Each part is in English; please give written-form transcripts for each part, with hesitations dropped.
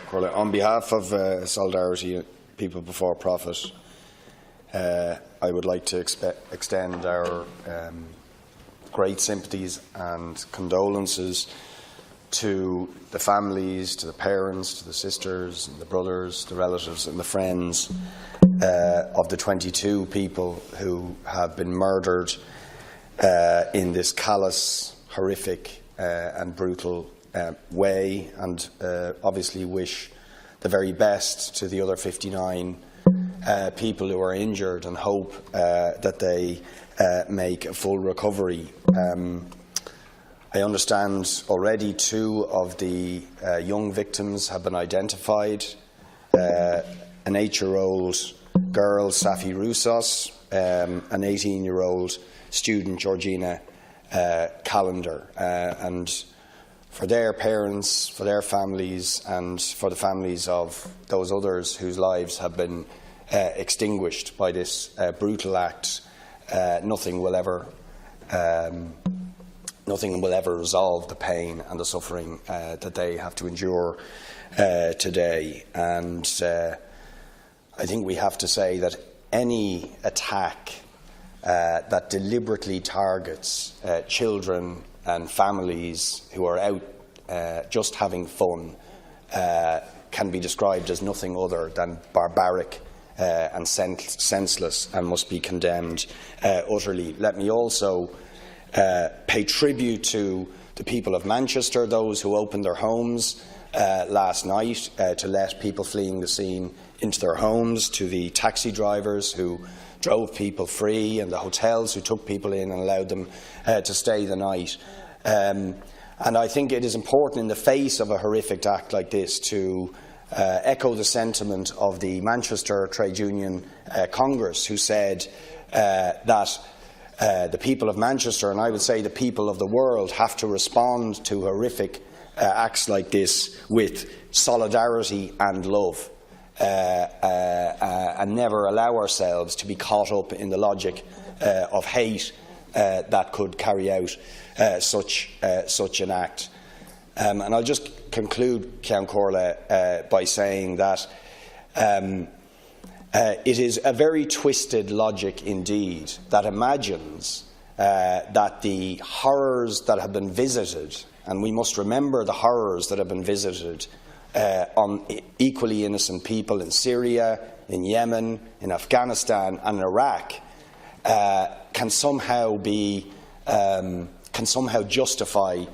Corla. On behalf of Solidarity People Before Profit, I would like to extend our great sympathies and condolences to the families, to the parents, to the sisters, and the brothers, the relatives and the friends of the 22 people who have been murdered in this callous, horrific and brutal way, and obviously wish the very best to the other 59 people who are injured and hope that they make a full recovery. I understand already 2 of the young victims have been identified. An 8-year-old girl, Safi Roussos, an 18-year-old student, Georgina Callender. And for their parents, for their families, and for the families of those others whose lives have been extinguished by this brutal act, nothing will ever resolve the pain and the suffering that they have to endure today. And I think we have to say that any attack that deliberately targets children and families who are out just having fun can be described as nothing other than barbaric and senseless, and must be condemned utterly. Let me also pay tribute to the people of Manchester, those who opened their homes last night to let people fleeing the scene into their homes, to the taxi drivers who drove people free, and the hotels who took people in and allowed them to stay the night. And I think it is important in the face of a horrific act like this to echo the sentiment of the Manchester Trade Union Congress, who said that the people of Manchester, and I would say the people of the world, have to respond to horrific acts like this with solidarity and love, and never allow ourselves to be caught up in the logic of hate that could carry out such an act. And I'll just conclude, Ceann Comhairle, by saying that it is a very twisted logic indeed that imagines that the horrors that have been visited, and we must remember the horrors that have been visited on equally innocent people in Syria, in Yemen, in Afghanistan and Iraq, can somehow justify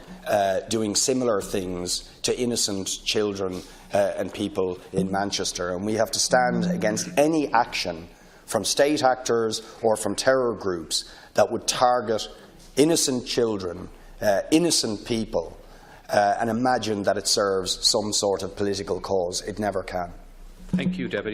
doing similar things to innocent children and people in Manchester. And we have to stand against any action from state actors or from terror groups that would target innocent children, innocent people, and imagine that it serves some sort of political cause. It never can. Thank you, Deputy.